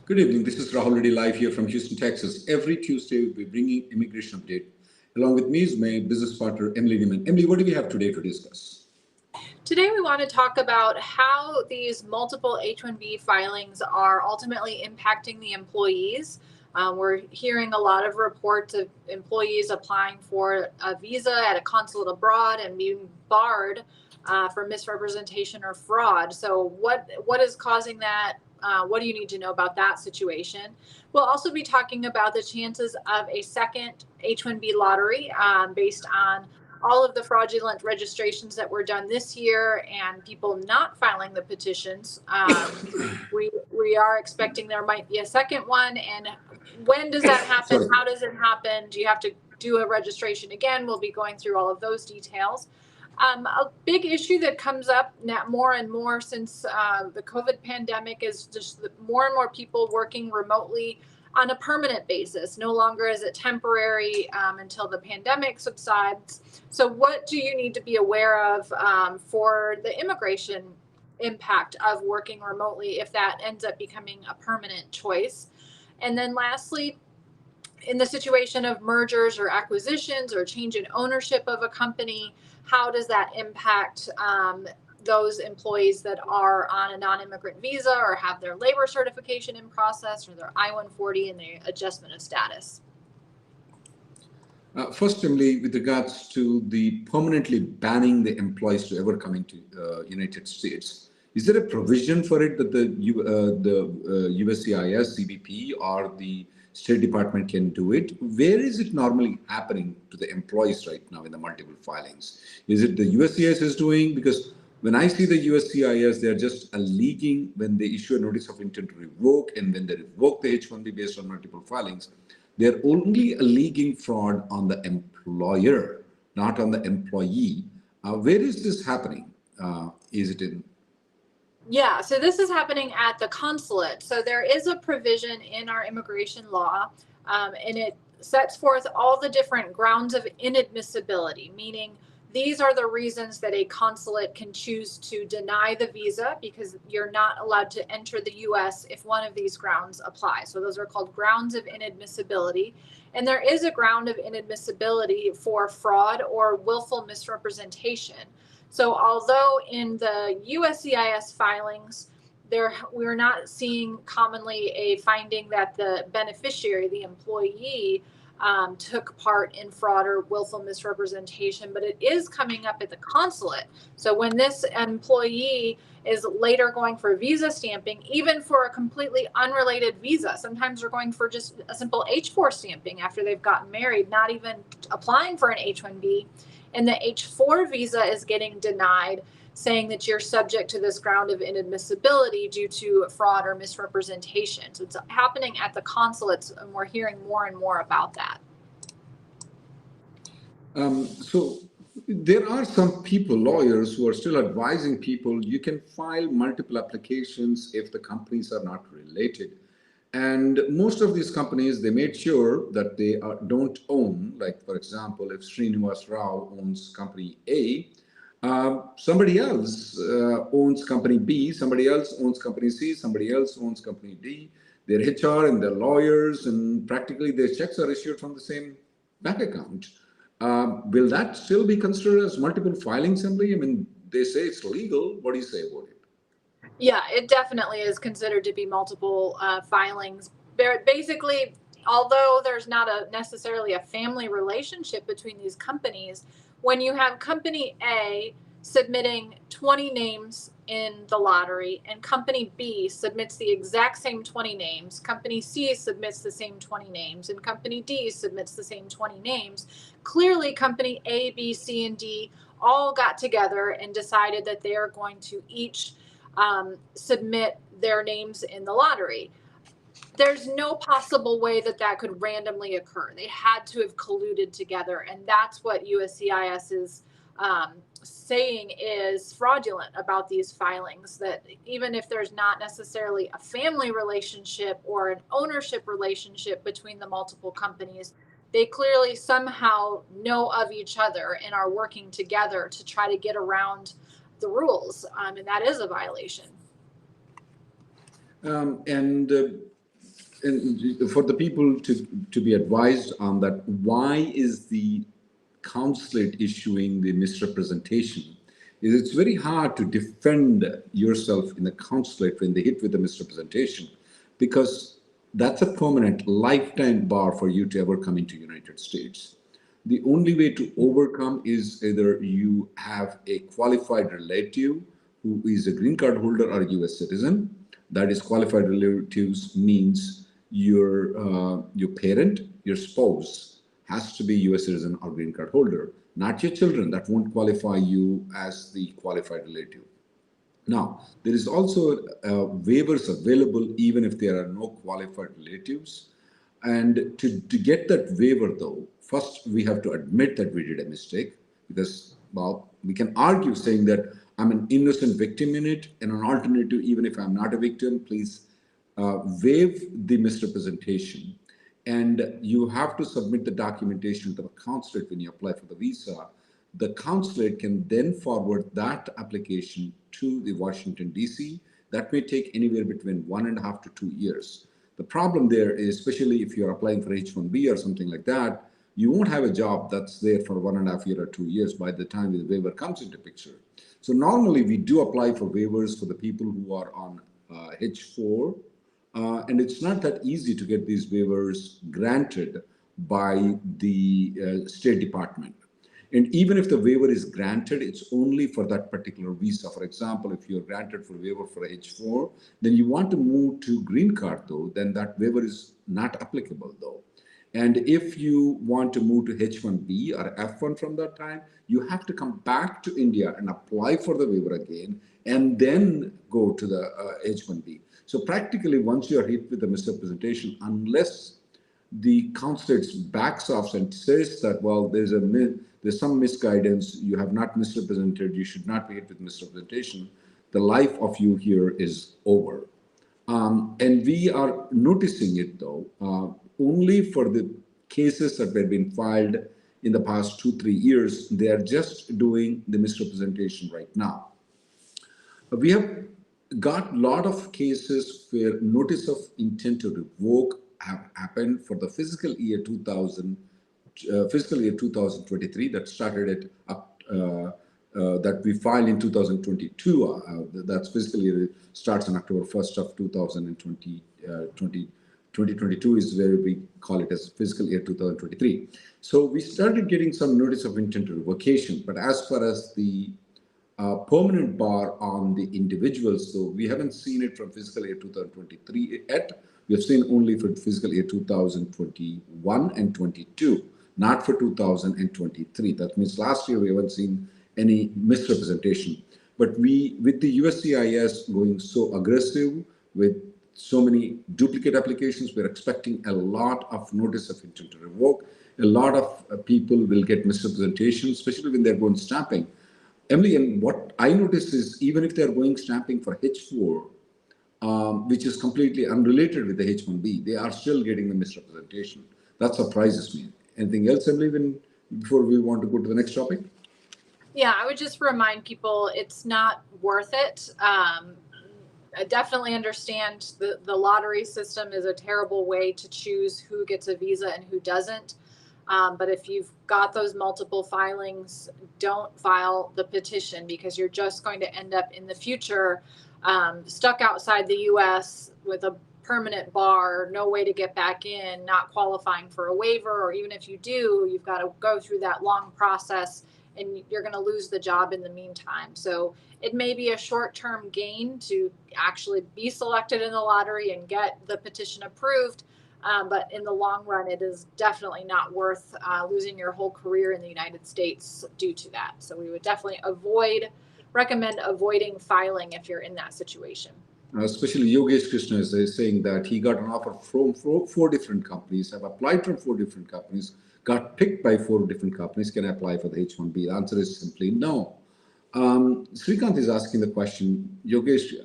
Good evening. This is Rahul Reddy live here from Houston, Texas. Every Tuesday, we'll be bringing immigration update. Along with me is my business partner, Emily Neumann. Emily, what do we have today to discuss? Today, we want to talk about how these multiple H-1B filings are ultimately impacting the employees. We're hearing a lot of reports of employees applying for a visa at a consulate abroad and being barred for misrepresentation or fraud. So what is causing that? What do you need to know about that situation? We'll also be talking about the chances of a second H-1B lottery based on all of the fraudulent registrations that were done this year and people not filing the petitions. We are expecting there might be a second one. And when does that happen? How does it happen? Do you have to do a registration again? We'll be going through all of those details. A big issue that comes up more and more since the COVID pandemic is just more and more people working remotely on a permanent basis. No longer is it temporary until the pandemic subsides. So what do you need to be aware of for the immigration impact of working remotely if that ends up becoming a permanent choice? And then lastly, in the situation of mergers or acquisitions or change in ownership of a company, how does that impact those employees that are on a non-immigrant visa or have their labor certification in process or their I-140 and the adjustment of status? First, Emily, with regards to the permanently banning the employees to ever coming to United States, is there a provision for it that the USCIS, CBP, or the State Department can do it? Where is it normally happening to the employees right now in the multiple filings? Is it the USCIS is doing? Because when I see the USCIS, they're just alleging when they issue a notice of intent to revoke, and when they revoke the H-1B based on multiple filings, they're only alleging fraud on the employer, not on the employee. Where is this happening? Is it in? Yeah, so this is happening at the consulate. So there is a provision in our immigration law, and it sets forth all the different grounds of inadmissibility, meaning these are the reasons that a consulate can choose to deny the visa because you're not allowed to enter the U.S. if one of these grounds apply. So those are called grounds of inadmissibility. And there is a ground of inadmissibility for fraud or willful misrepresentation. So although in the USCIS filings, we're not seeing commonly a finding that the beneficiary, the employee, took part in fraud or willful misrepresentation, but it is coming up at the consulate. So when this employee is later going for visa stamping, even for a completely unrelated visa, sometimes they're going for just a simple H-4 stamping after they've gotten married, not even applying for an H-1B, and the H-4 visa is getting denied, saying that you're subject to this ground of inadmissibility due to fraud or misrepresentation. So it's happening at the consulates, and we're hearing more and more about that. So there are some people, lawyers, who are still advising people you can file multiple applications if the companies are not related. And most of these companies, they made sure that they don't own, like, for example, if Srinivas Rao owns company A, somebody else owns company B, somebody else owns company C, somebody else owns company D. Their HR and their lawyers, and practically their checks are issued from the same bank account. Will that still be considered as multiple filings, Emily? I mean, they say it's legal. What do you say about it? Yeah, it definitely is considered to be multiple filings. Basically, although there's not necessarily a family relationship between these companies, when you have company A submitting 20 names in the lottery and company B submits the exact same 20 names, company C submits the same 20 names, and company D submits the same 20 names, clearly company A, B, C, and D all got together and decided that they are going to each submit their names in the lottery. There's no possible way that that could randomly occur. They had to have colluded together, and that's what USCIS is saying is fraudulent about these filings, that even if there's not necessarily a family relationship or an ownership relationship between the multiple companies, they clearly somehow know of each other and are working together to try to get around the rules, and that is a violation. And for the people to be advised on that, why is the consulate issuing the misrepresentation? Is it's very hard to defend yourself in the consulate when they hit with the misrepresentation, because that's a permanent lifetime bar for you to ever come into United States. The only way to overcome is either you have a qualified relative who is a green card holder or a US citizen. That is, qualified relatives means your parent, your spouse has to be US citizen or green card holder, not your children. That won't qualify you as the qualified relative. Now, there is also waivers available even if there are no qualified relatives. And to get that waiver, though, first we have to admit that we did a mistake, because, well, we can argue saying that I'm an innocent victim in it, and an alternative, even if I'm not a victim, please waive the misrepresentation. And you have to submit the documentation to the consulate when you apply for the visa. The consulate can then forward that application to the Washington, D.C. That may take anywhere between 1.5 to 2 years. The problem there is, especially if you're applying for H-1B or something like that, you won't have a job that's there for 1.5 years or 2 years by the time the waiver comes into picture. So normally we do apply for waivers for the people who are on H-4, and it's not that easy to get these waivers granted by the State Department. And even if the waiver is granted, it's only for that particular visa. For example, if you're granted for waiver for H-4, then you want to move to green card, though, then that waiver is not applicable, though. And if you want to move to H-1B or F-1 from that time, you have to come back to India and apply for the waiver again, and then go to the H-1B. So practically, once you're hit with the misrepresentation, unless the consulate backs off and says that, well, there's some misguidance, you have not misrepresented, you should not be hit with misrepresentation, the life of you here is over. And we are noticing it, though, only for the cases that have been filed in the past 2-3 years. They are just doing the misrepresentation right now. We have got a lot of cases where notice of intent to revoke have happened for the fiscal year 2023 that started that we filed in 2022. That's fiscal year starts on October 1st of 2020. 2022 is where we call it as fiscal year 2023. So we started getting some notice of intent to revocation, but as far as the permanent bar on the individuals, so we haven't seen it from fiscal year 2023 yet. We have seen only for fiscal year 2021 and 22, not for 2023. That means last year we haven't seen any misrepresentation. But with the USCIS going so aggressive with so many duplicate applications, we're expecting a lot of notice of intent to revoke. A lot of people will get misrepresentation, especially when they're going stamping. Emily, and what I notice is, even if they're going stamping for H-4, which is completely unrelated with the H-1B, they are still getting the misrepresentation. That surprises me. Anything else, Emily, before we want to go to the next topic? Yeah, I would just remind people it's not worth it. I definitely understand the lottery system is a terrible way to choose who gets a visa and who doesn't. But if you've got those multiple filings, don't file the petition, because you're just going to end up in the future stuck outside the U.S. with a permanent bar, no way to get back in, not qualifying for a waiver, or even if you do, you've got to go through that long process and you're going to lose the job in the meantime. So it may be a short-term gain to actually be selected in the lottery and get the petition approved. But in the long run, it is definitely not worth losing your whole career in the United States due to that. So we would definitely recommend avoiding filing if you're in that situation. Especially Yogesh Krishna is saying that he got an offer from four different companies, have applied from 4 different companies, got picked by 4 different companies. Can I apply for the H-1B? The answer is simply no. Srikanth is asking the question, Yogesh,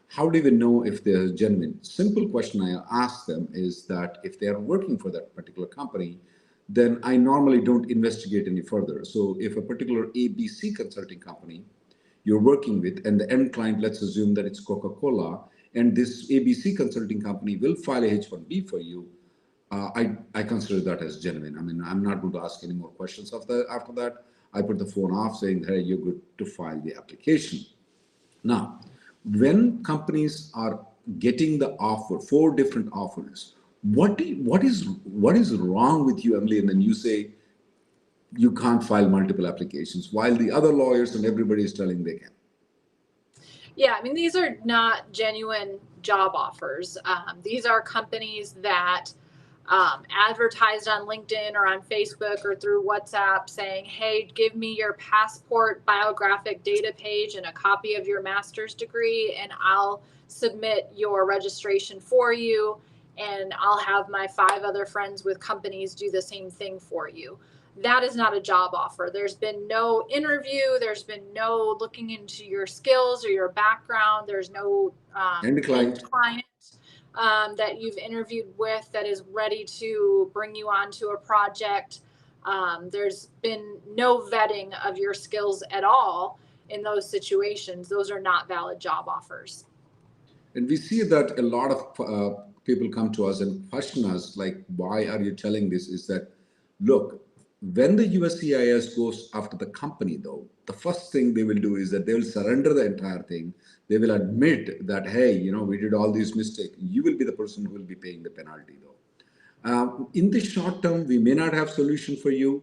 how do we know if they're genuine? Simple question I ask them is that if they are working for that particular company, then I normally don't investigate any further. So if a particular ABC consulting company you're working with, and the end client, let's assume that it's Coca-Cola, and this ABC consulting company will file a H-1B for you, I consider that as genuine. I mean, I'm not going to ask any more questions after that. I put the phone off saying, hey, you're good to file the application. Now, when companies are getting the offer, 4 different offers, what is wrong with you, Emily? And then you say you can't file multiple applications while the other lawyers and everybody is telling they can. Yeah, I mean, these are not genuine job offers. These are companies that advertised on LinkedIn or on Facebook or through WhatsApp saying, hey, give me your passport biographic data page and a copy of your master's degree, and I'll submit your registration for you, and I'll have my 5 other friends with companies do the same thing for you. That is not a job offer. There's been no interview. There's been no looking into your skills or your background. There's no And client. That you've interviewed with that is ready to bring you onto a project. There's been no vetting of your skills at all in those situations. Those are not valid job offers. And we see that a lot of people come to us and question us, like, why are you telling this? Is that, look, when the USCIS goes after the company, though, the first thing they will do is that they will surrender the entire thing. They will admit that, hey, we did all these mistakes. You will be the person who will be paying the penalty, though. In the short term, we may not have solution for you,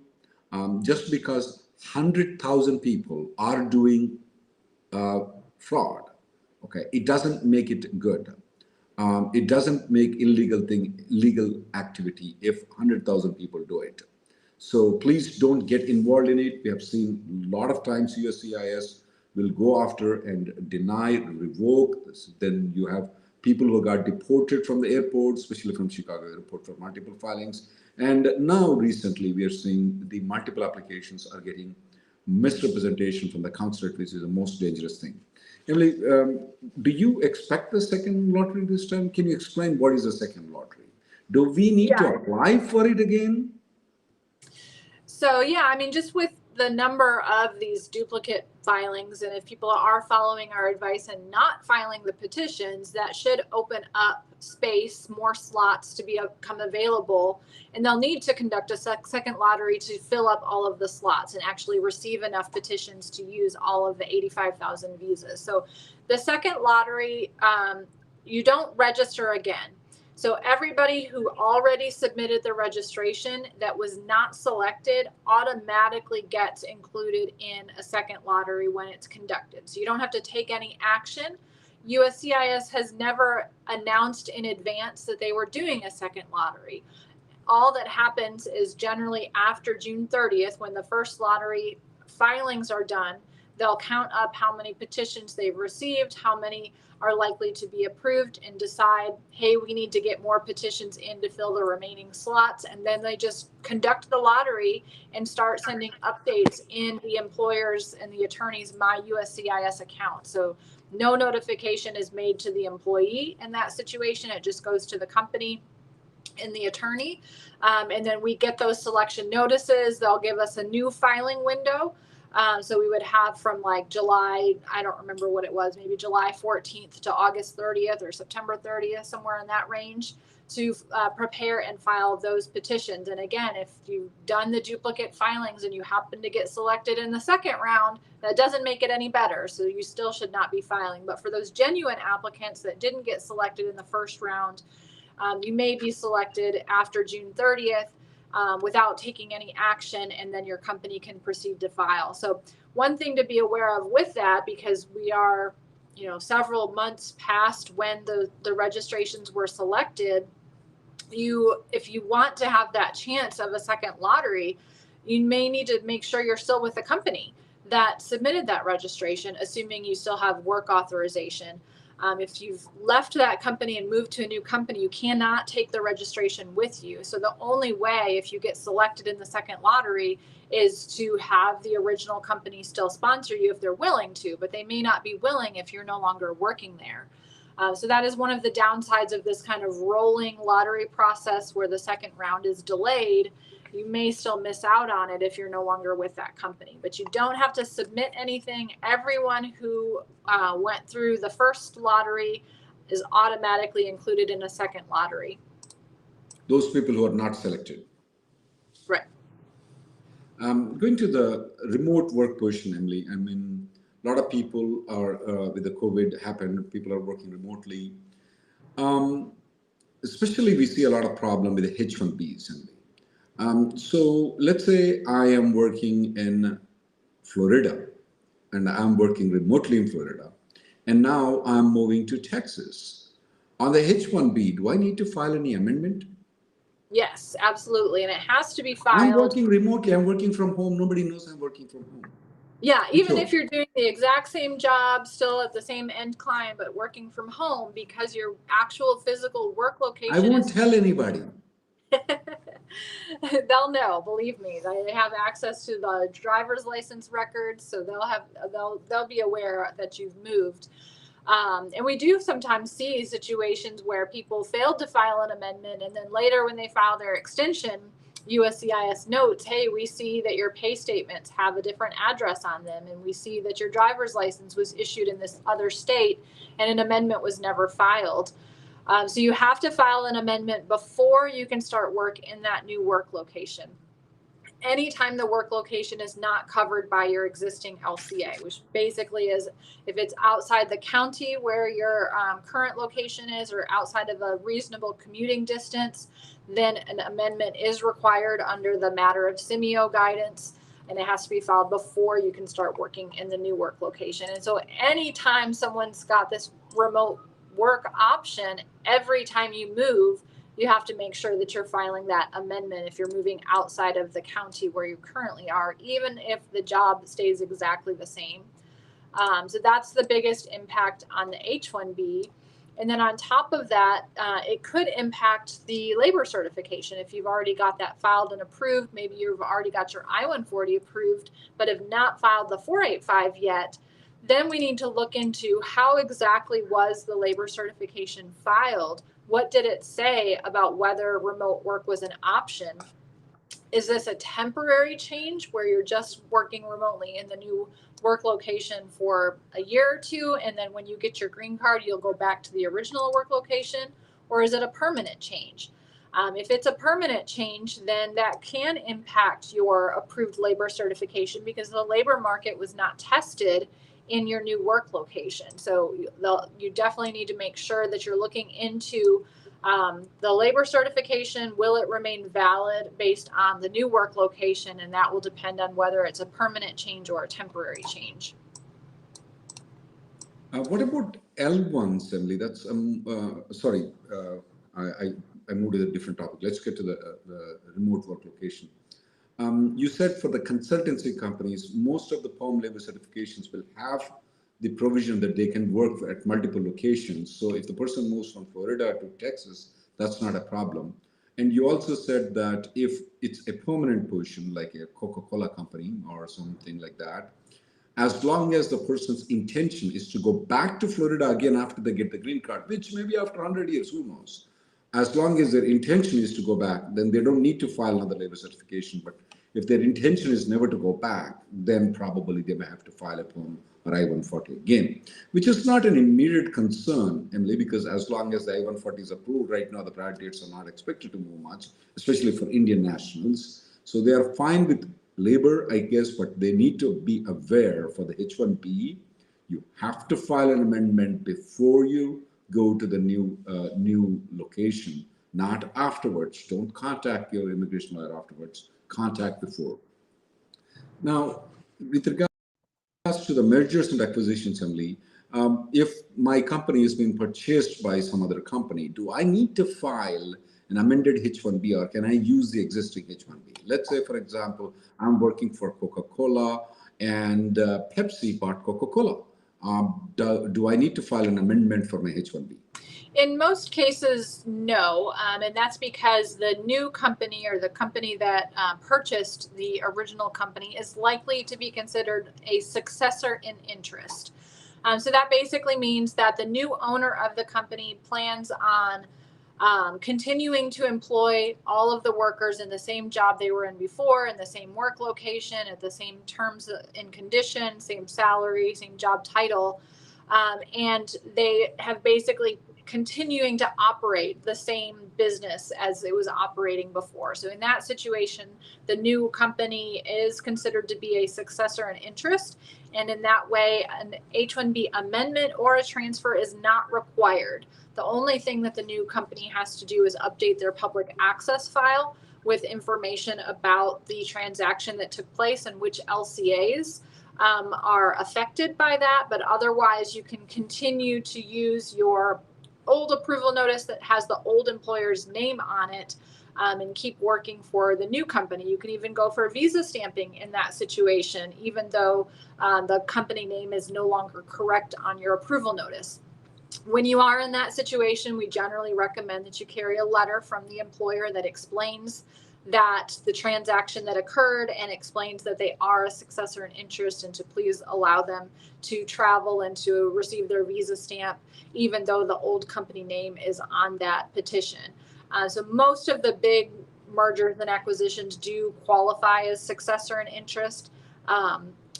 just because 100,000 people are doing fraud. Okay, it doesn't make it good. It doesn't make legal activity if 100,000 people do it. So please don't get involved in it. We have seen a lot of times USCIS will go after and deny, revoke this. Then you have people who got deported from the airport, especially from Chicago airport, for multiple filings. And now recently we are seeing the multiple applications are getting misrepresentation from the consulate, which is the most dangerous thing. Emily, do you expect the second lottery this time? Can you explain what is the second lottery? Do we need to apply for it again? So, yeah, I mean, just with the number of these duplicate filings, and if people are following our advice and not filing the petitions, that should open up space, more slots to become available. And they'll need to conduct a second lottery to fill up all of the slots and actually receive enough petitions to use all of the 85,000 visas. So the second lottery, you don't register again. So everybody who already submitted the registration that was not selected automatically gets included in a second lottery when it's conducted. So you don't have to take any action. USCIS has never announced in advance that they were doing a second lottery. All that happens is generally after June 30th, when the first lottery filings are done, they'll count up how many petitions they've received, how many are likely to be approved, and decide, hey, we need to get more petitions in to fill the remaining slots. And then they just conduct the lottery and start sending updates in the employers and the attorneys' My USCIS account. So no notification is made to the employee in that situation. It just goes to the company and the attorney. And then we get those selection notices. They'll give us a new filing window. So we would have from like July, I don't remember what it was, maybe July 14th to August 30th or September 30th, somewhere in that range, to prepare and file those petitions. And again, if you've done the duplicate filings and you happen to get selected in the second round, that doesn't make it any better. So you still should not be filing. But for those genuine applicants that didn't get selected in the first round, you may be selected after June 30th. Without taking any action, and then your company can proceed to file. So one thing to be aware of with that, because we are, several months past when the registrations were selected, if you want to have that chance of a second lottery, you may need to make sure you're still with the company that submitted that registration, assuming you still have work authorization. If you've left that company and moved to a new company, you cannot take the registration with you. So the only way, if you get selected in the second lottery, is to have the original company still sponsor you if they're willing to, but they may not be willing if you're no longer working there. So that is one of the downsides of this kind of rolling lottery process where the second round is delayed. You may still miss out on it if you're no longer with that company, but you don't have to submit anything. Everyone who went through the first lottery is automatically included in a second lottery. Those people who are not selected. Right. Going to the remote work portion, Emily, I mean, a lot of people are, with the COVID happened, people are working remotely. Especially we see a lot of problem with the H-1Bs, Emily. So let's say I am working in Florida and I'm working remotely in Florida, and now I'm moving to Texas. On the H-1B, do I need to file any amendment? Yes, absolutely. And it has to be I'm filed. working remotely. I'm working from home. Nobody knows I'm working from home. Yeah, even if you're doing the exact same job, still at the same end client, but working from home, because your actual physical work location I won't tell anybody. They'll know, believe me. They have access to the driver's license records, so they'll be aware that you've moved. And we do sometimes see situations where people failed to file an amendment, and then later when they file their extension, USCIS notes, hey, we see that your pay statements have a different address on them, and we see that your driver's license was issued in this other state and an amendment was never filed. So you have to file an amendment before you can start work in that new work location. Anytime the work location is not covered by your existing LCA, which basically is if it's outside the county where your current location is or outside of a reasonable commuting distance, then an amendment is required under the matter of Simio guidance, and it has to be filed before you can start working in the new work location. And so anytime someone's got this remote work option, every time you move, you have to make sure that you're filing that amendment if you're moving outside of the county where you currently are, even if the job stays exactly the same. So that's the biggest impact on the H-1B. And then on top of that, it could impact the labor certification. If you've already got that filed and approved, maybe you've already got your I-140 approved, but have not filed the 485 yet, then we need to look into how exactly was the labor certification filed? What did it say about whether remote work was an option? Is this a temporary change where you're just working remotely in the new work location for a year or two, and then when you get your green card, you'll go back to the original work location? Or is it a permanent change? If it's a permanent change, then that can impact your approved labor certification because the labor market was not tested in your new work location. So you definitely need to make sure that you're looking into the labor certification. Will it remain valid based on the new work location? And that will depend on whether it's a permanent change or a temporary change. What about L1, Emily? That's sorry, I moved to a different topic. Let's get to the remote work location. You said for the consultancy companies, most of the PERM labor certifications will have the provision that they can work at multiple locations. So if the person moves from Florida to Texas, that's not a problem. And you also said that if it's a permanent position, like a Coca-Cola company or something like that, as long as the person's intention is to go back to Florida again after they get the green card, which maybe after 100 years, who knows? As long as their intention is to go back, then they don't need to file another labor certification. But if their intention is never to go back, then probably they may have to file a PERM or I-140 again, which is not an immediate concern, Emily, because as long as the I-140 is approved right now, the prior dates are not expected to move much, especially for Indian nationals. So they are fine with labor, I guess, but they need to be aware for the H-1B, you have to file an amendment before you go to the new location, not afterwards. Don't contact your immigration lawyer afterwards. Contact before. Now, with regards to the mergers and acquisitions, Emily, if my company is being purchased by some other company, do I need to file an amended H-1B or can I use the existing H-1B? Let's say, for example, I'm working for Coca-Cola and Pepsi bought Coca-Cola. Do I need to file an amendment for my H-1B? In most cases, no. And that's because the new company or the company that purchased the original company is likely to be considered a successor in interest. So that basically means that the new owner of the company plans on continuing to employ all of the workers in the same job they were in before, in the same work location, at the same terms and conditions, same salary, same job title. And they have basically continuing to operate the same business as it was operating before. So in that situation, the new company is considered to be a successor in interest. And in that way, an H-1B amendment or a transfer is not required. The only thing that the new company has to do is update their public access file with information about the transaction that took place and which LCAs are affected by that. But otherwise, you can continue to use your old approval notice that has the old employer's name on it and keep working for the new company. You can even go for visa stamping in that situation, even though the company name is no longer correct on your approval notice. When you are in that situation, we generally recommend that you carry a letter from the employer that explains that the transaction that occurred and explains that they are a successor in interest, and to please allow them to travel and to receive their visa stamp, even though the old company name is on that petition. So most of the big mergers and acquisitions do qualify as successor in interest.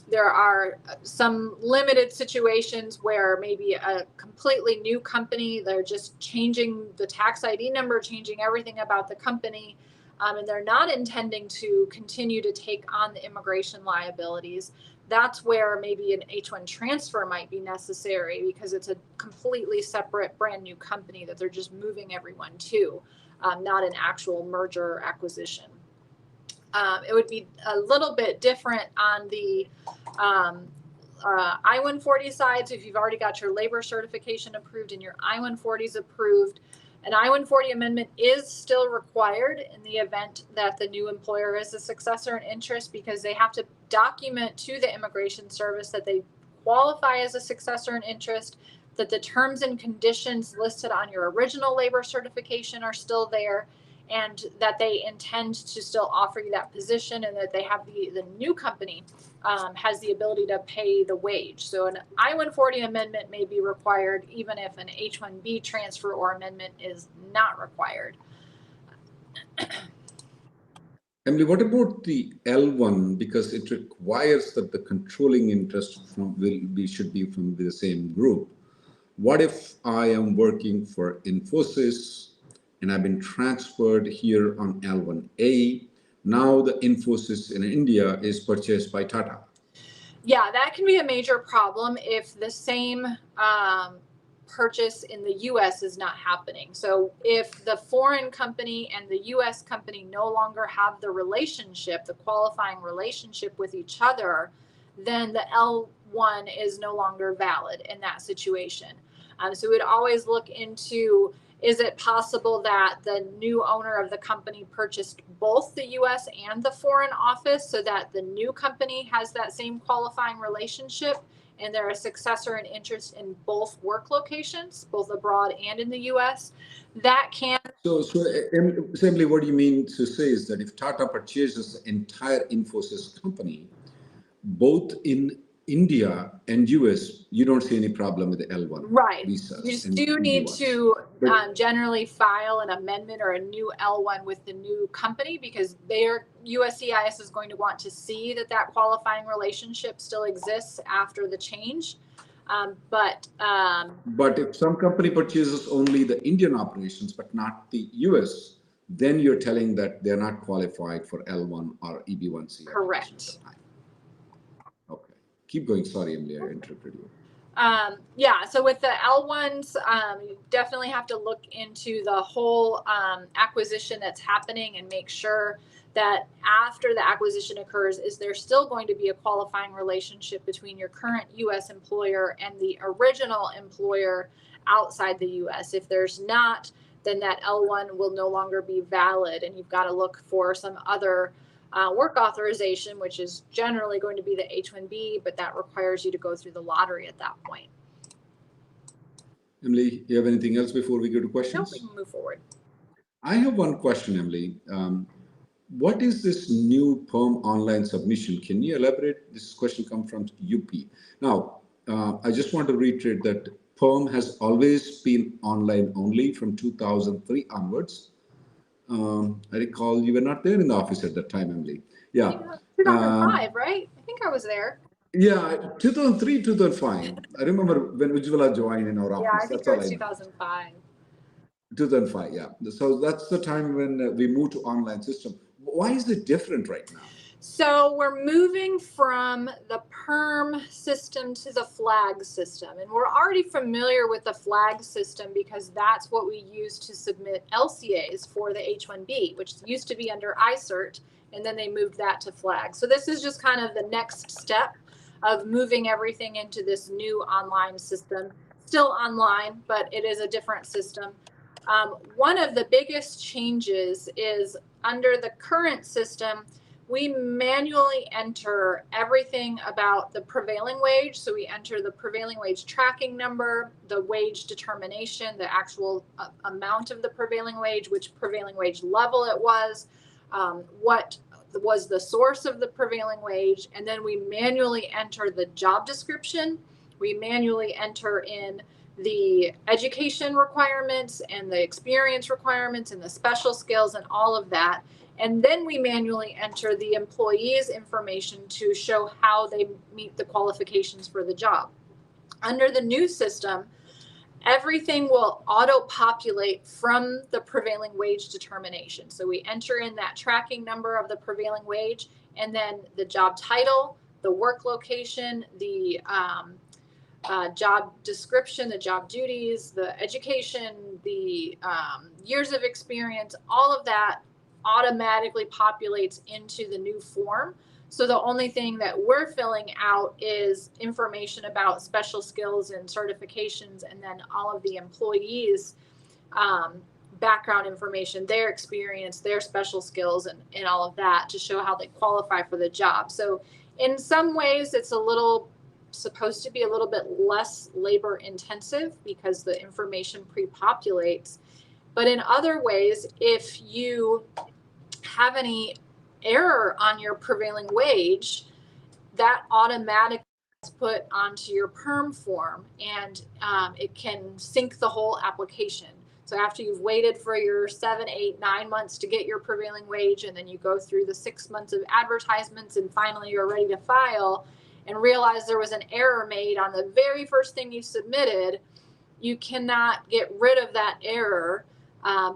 There are some limited situations where maybe a completely new company, they're just changing the tax ID number, changing everything about the company, and they're not intending to continue to take on the immigration liabilities. That's where maybe an H-1 transfer might be necessary, because it's a completely separate brand new company that they're just moving everyone to, not an actual merger or acquisition. It would be a little bit different on the I-140 side. So if you've already got your labor certification approved and your I-140s approved, an I-140 amendment is still required in the event that the new employer is a successor in interest, because they have to document to the Immigration Service that they qualify as a successor in interest, that the terms and conditions listed on your original labor certification are still there, and that they intend to still offer you that position, and that they have the new company has the ability to pay the wage. So an I-140 amendment may be required even if an H-1B transfer or amendment is not required. Emily, what about the L1? Because it requires that the controlling interest should be from the same group. What if I am working for Infosys and I've been transferred here on L1A? Now the Infosys in India is purchased by Tata. Yeah, that can be a major problem if the same purchase in the US is not happening. So if the foreign company and the US company no longer have the relationship, the qualifying relationship with each other, then the L1 is no longer valid in that situation. So we'd always look into, is it possible that the new owner of the company purchased both the US and the foreign office, so that the new company has that same qualifying relationship and they're a successor in interest in both work locations, both abroad and in the US? That can... So Emily, what do you mean to say is that if Tata purchases the entire Infosys company, both in India and US, you don't see any problem with the L1 right. visas. You just do need to generally file an amendment or a new L1 with the new company, because USCIS is going to want to see that that qualifying relationship still exists after the change. But if some company purchases only the Indian operations but not the US, then you're telling that they're not qualified for L1 or EB1C. Correct. Okay. Keep going. Sorry, Emily, I interrupted you. Yeah, so with the L1s, you definitely have to look into the whole acquisition that's happening and make sure that after the acquisition occurs, is there still going to be a qualifying relationship between your current U.S. employer and the original employer outside the U.S. If there's not, then that L1 will no longer be valid, and you've got to look for some other work authorization, which is generally going to be the H-1B, but that requires you to go through the lottery at that point. Emily, you have anything else before we go to questions? No, we can move forward. I have one question, Emily. What is this new PERM online submission? Can you elaborate? This question comes from UP. Now, I just want to reiterate that PERM has always been online only from 2003 onwards. I recall you were not there in the office at that time, Emily. Yeah. 2005, right? I think I was there. Yeah, 2003, 2005. I remember when Ujjwala joined in our Yeah, office. I think That's it all was I know. 2005. 2005, yeah. So that's the time when we moved to online system. Why is it different right now? So we're moving from the PERM system to the flag system. And we're already familiar with the flag system because that's what we use to submit LCAs for the H-1B, which used to be under ICERT, and then they moved that to flag. So this is just kind of the next step of moving everything into this new online system. Still online, but it is a different system. One of the biggest changes is under the current system, we manually enter everything about the prevailing wage. So we enter the prevailing wage tracking number, the wage determination, the actual amount of the prevailing wage, which prevailing wage level it was, what was the source of the prevailing wage, and then we manually enter the job description. We manually enter in the education requirements and the experience requirements and the special skills and all of that. And then we manually enter the employee's information to show how they meet the qualifications for the job. Under the new system, everything will auto-populate from the prevailing wage determination. So we enter in that tracking number of the prevailing wage, and then the job title, the work location, the job description, the job duties, the education, the years of experience, all of that automatically populates into the new form. So the only thing that we're filling out is information about special skills and certifications, and then all of the employees' background information, their experience, their special skills, and all of that to show how they qualify for the job. So in some ways, it's supposed to be a little bit less labor intensive because the information pre-populates. But in other ways, if you have any error on your prevailing wage, that automatically is put onto your PERM form, and it can sync the whole application. So after you've waited for your 7, 8, 9 months to get your prevailing wage, and then you go through the 6 months of advertisements, and finally you're ready to file and realize there was an error made on the very first thing you submitted, you cannot get rid of that error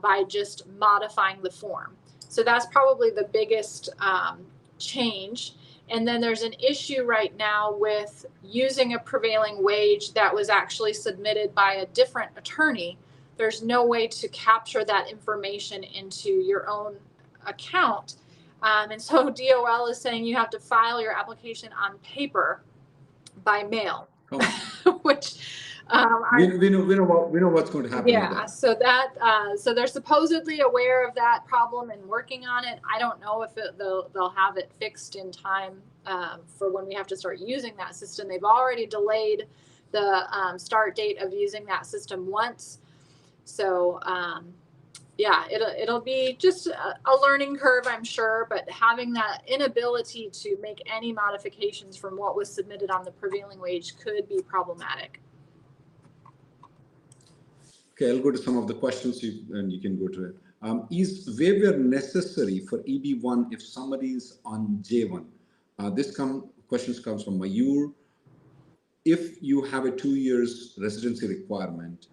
by just modifying the form. So that's probably the biggest change. And then there's an issue right now with using a prevailing wage that was actually submitted by a different attorney. There's no way to capture that information into your own account. And so DOL is saying you have to file your application on paper by mail, which we know what's going to happen. Yeah, so so they're supposedly aware of that problem and working on it. I don't know if they'll have it fixed in time for when we have to start using that system. They've already delayed the start date of using that system once. So yeah, it'll be just a learning curve, I'm sure, but having that inability to make any modifications from what was submitted on the prevailing wage could be problematic. Okay, I'll go to some of the questions and you can go to it. Is waiver necessary for EB1 if somebody is on J1? This questions comes from Mayur. If you have a 2 years residency requirement,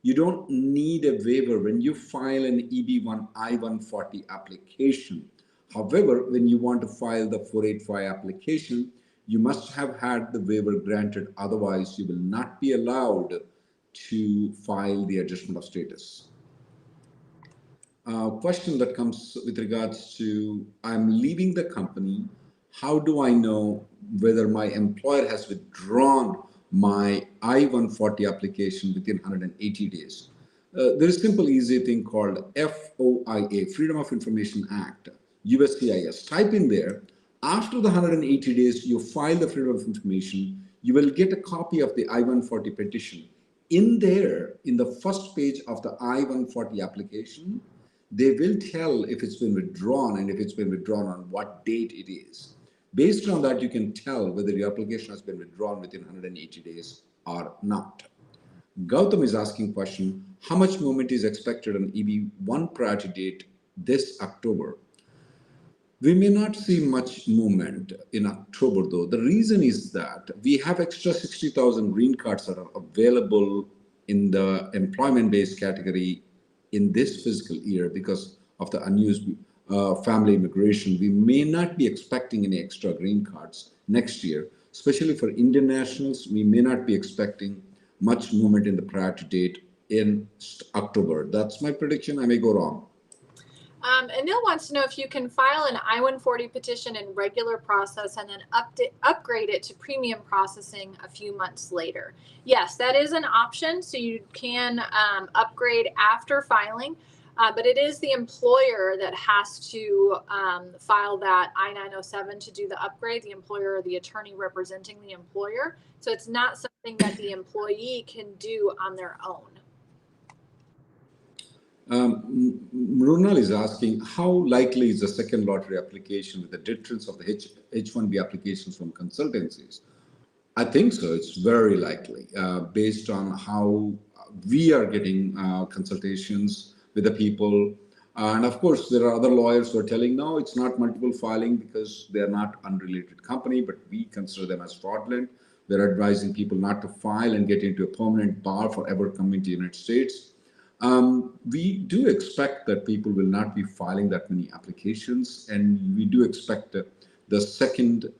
you don't need a waiver when you file an EB1 I-140 application. However, when you want to file the 485 application, you must have had the waiver granted. Otherwise, you will not be allowed to file the adjustment of status. Question that comes with regards to, I'm leaving the company. How do I know whether my employer has withdrawn my I-140 application within 180 days? There is a simple, easy thing called FOIA, Freedom of Information Act, USCIS. Type in there. After the 180 days, you file the Freedom of Information, you will get a copy of the I-140 petition. In there, in the first page of the I-140 application, they will tell if it's been withdrawn and if it's been withdrawn on what date it is. Based on that, you can tell whether your application has been withdrawn within 180 days or not. Gautam is asking question, how much movement is expected on EB1 priority date this October? We may not see much movement in October, though. The reason is that we have extra 60,000 green cards that are available in the employment-based category in this fiscal year because of the unused family immigration. We may not be expecting any extra green cards next year, especially for Indian nationals. We may not be expecting much movement in the priority date in October. That's my prediction. I may go wrong. Anil wants to know if you can file an I-140 petition in regular process and then upgrade it to premium processing a few months later. Yes, that is an option. So you can upgrade after filing, but it is the employer that has to file that I-907 to do the upgrade, the employer or the attorney representing the employer. So it's not something that the employee can do on their own. Mrunal is asking, how likely is the second lottery application with the difference of the H-1B applications from consultancies? I think so. It's very likely based on how we are getting consultations with the people. And of course, there are other lawyers who are telling, no, it's not multiple filing because they're not unrelated company, but we consider them as fraudulent. We're advising people not to file and get into a permanent bar for ever coming to the United States. We do expect that people will not be filing that many applications, and we do expect the second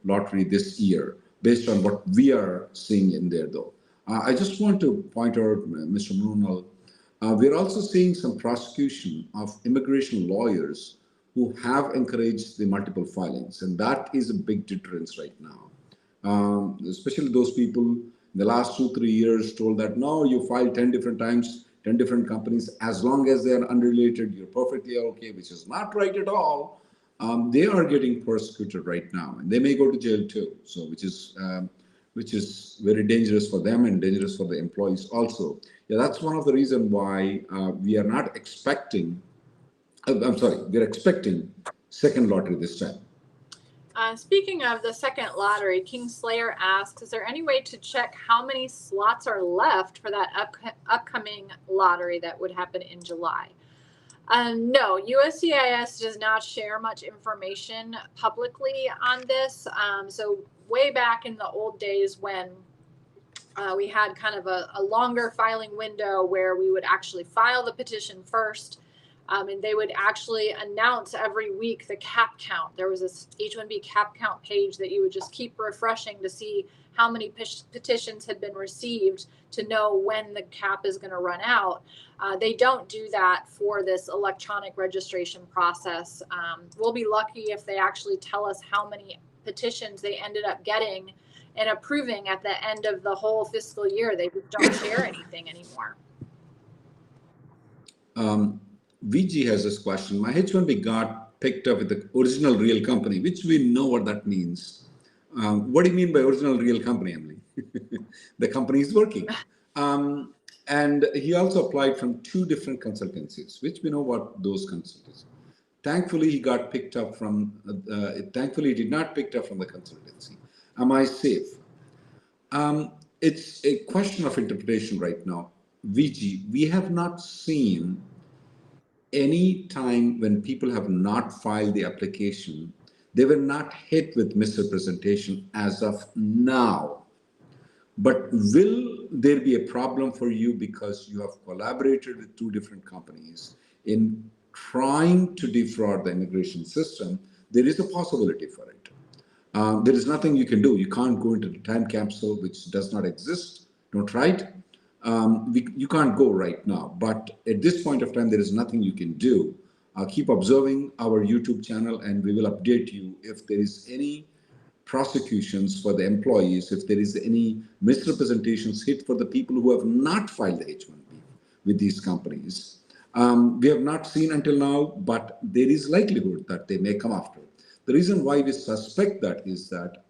lottery this year, based on what we are seeing in there, though. I just want to point out, Mr. Mrunal, we're also seeing some prosecution of immigration lawyers who have encouraged the multiple filings, and that is a big deterrence right now, especially those people the last 2-3 years told that, no, you file 10 different times, 10 different companies, as long as they are unrelated, you're perfectly okay, which is not right at all. They are getting persecuted right now, and they may go to jail too. So, which is very dangerous for them and dangerous for the employees also. Yeah, that's one of the reasons why we are not expecting, we're expecting second lottery this time. Speaking of the second lottery, King Slayer asks, is there any way to check how many slots are left for that upcoming lottery that would happen in July? No, USCIS does not share much information publicly on this. So way back in the old days when we had kind of a longer filing window where we would actually file the petition first, and they would actually announce every week the cap count. There was this H-1B cap count page that you would just keep refreshing to see how many petitions had been received to know when the cap is going to run out. They don't do that for this electronic registration process. We'll be lucky if they actually tell us how many petitions they ended up getting and approving at the end of the whole fiscal year. They just don't share anything anymore. VG has this question. My H-1B got picked up with the original real company, which we know what that means. What do you mean by original real company, Emily? The company is working. And he also applied from 2 different consultancies, which we know what those consultancies. Thankfully, he got picked up from, thankfully, he did not picked up from the consultancy. Am I safe? It's a question of interpretation right now. VG, we have not seen any time when people have not filed the application, they were not hit with misrepresentation as of now. But will there be a problem for you because you have collaborated with 2 different companies in trying to defraud the immigration system? There is a possibility for it. There is nothing you can do. You can't go into the time capsule, which does not exist. Don't try it. You can't go right now, but at this point of time, there is nothing you can do. Keep observing our YouTube channel, and we will update you if there is any prosecutions for the employees, if there is any misrepresentations hit for the people who have not filed the H-1B with these companies. We have not seen until now, but there is likelihood that they may come after. The reason why we suspect that is that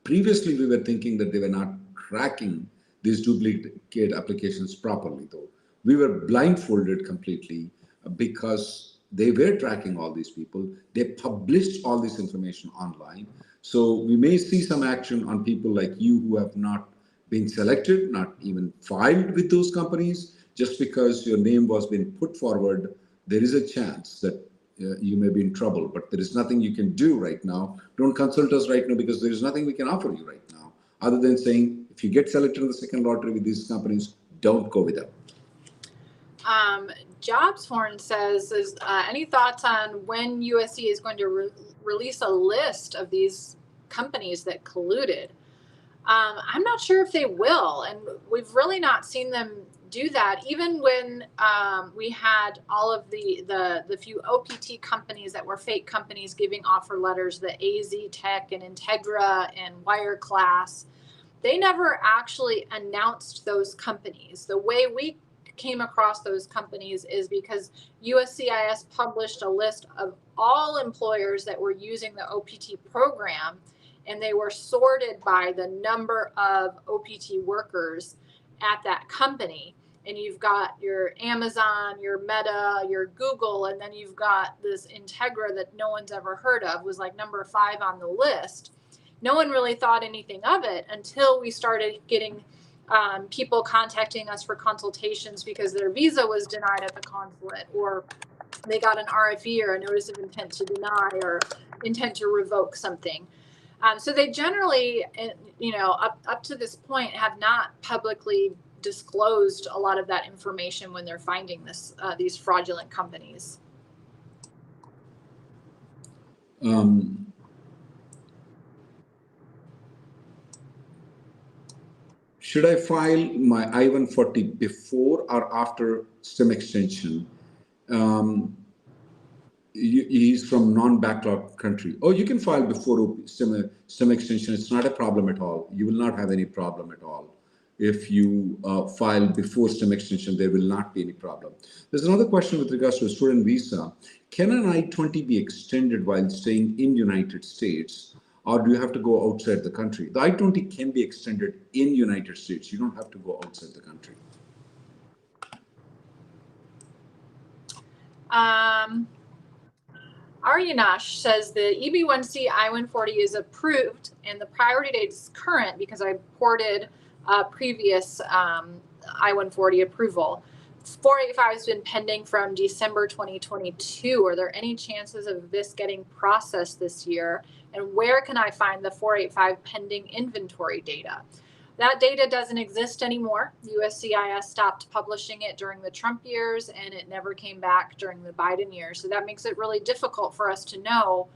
previously we were thinking that they were not tracking these duplicate applications properly, though. We were blindfolded completely because they were tracking all these people. They published all this information online. So we may see some action on people like you who have not been selected, not even filed with those companies. Just because your name was being put forward, there is a chance that you may be in trouble. But there is nothing you can do right now. Don't consult us right now because there is nothing we can offer you right now, other than saying if you get selected in the second lottery with these companies, don't go with them. Jobshorn says, any thoughts on when USC is going to release a list of these companies that colluded? I'm not sure if they will, and we've really not seen them do that. Even when we had all of the few OPT companies that were fake companies giving offer letters, the AZ Tech and Integra and Wireclass, they never actually announced those companies. The way we came across those companies is because USCIS published a list of all employers that were using the OPT program, and they were sorted by the number of OPT workers at that company. And you've got your Amazon, your Meta, your Google, and then you've got this Integra that no one's ever heard of, was like number 5 on the list. No one really thought anything of it until we started getting people contacting us for consultations because their visa was denied at the consulate, or they got an RFE or a notice of intent to deny or intent to revoke something. So they generally, up to this point, have not publicly disclosed a lot of that information when they're finding these fraudulent companies. Should I file my I-140 before or after STEM extension? He's from non-backlog country. Oh, you can file before STEM extension. It's not a problem at all. You will not have any problem at all. If you file before STEM extension, there will not be any problem. There's another question with regards to a student visa. Can an I-20 be extended while staying in United States? Or do you have to go outside the country? The I-20 can be extended in United States. You don't have to go outside the country. Aryanash says the EB1C I-140 is approved and the priority date is current because I ported previous I-140 approval. 485 has been pending from December 2022. Are there any chances of this getting processed this year? And where can I find the 485 pending inventory data? That data doesn't exist anymore. USCIS stopped publishing it during the Trump years, and it never came back during the Biden years. So that makes it really difficult for us to know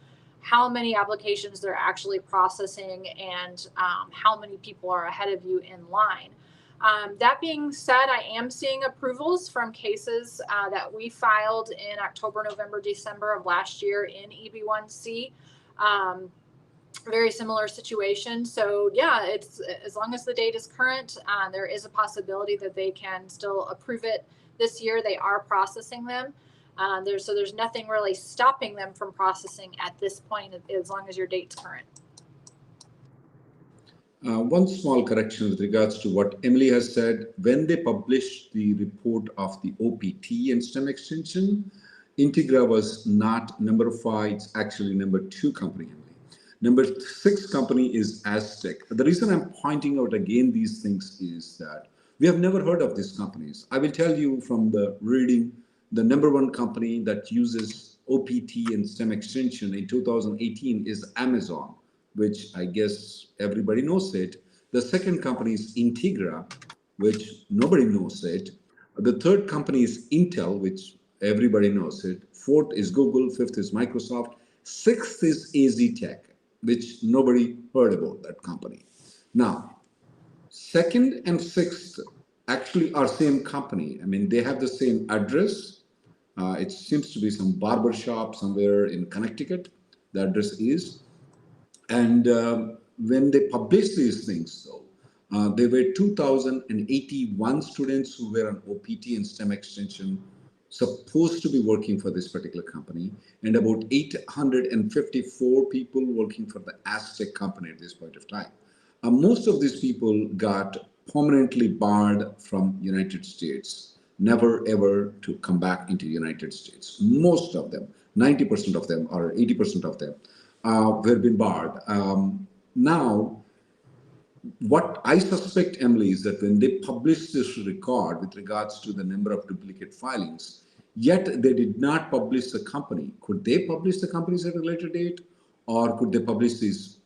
how many applications they're actually processing and how many people are ahead of you in line. That being said, I am seeing approvals from cases that we filed in October, November, December of last year in EB1C. Very similar situation. So yeah, it's as long as the date is current, there is a possibility that they can still approve it this year. They are processing them. So there's nothing really stopping them from processing at this point as long as your date's current. One small correction with regards to what Emily has said. When they published the report of the OPT and STEM extension, Integra was not number 5, it's actually number 2 company. Number 6 company is Aztec. The reason I'm pointing out again these things is that we have never heard of these companies. I will tell you from the reading, the number 1 company that uses OPT and STEM extension in 2018 is Amazon, which I guess everybody knows it. The second company is Integra, which nobody knows it. The third company is Intel, which everybody knows it. 4th is Google, 5th is Microsoft. 6th is AZ Tech, which nobody heard about that company. Now, 2nd and 6th actually are same company. I mean, they have the same address. It seems to be some barber shop somewhere in Connecticut, the address is. And when they published these things, though, there were 2,081 students who were on OPT and STEM extension supposed to be working for this particular company, and about 854 people working for the Aztec company at this point of time. Most of these people got permanently barred from United States, never ever to come back into United States. Most of them, 90% of them or 80% of them, have been barred. Now, what I suspect, Emily, is that when they publish this record with regards to the number of duplicate filings, yet they did not publish the company. Could they publish the companies at a later date, or could they publish these?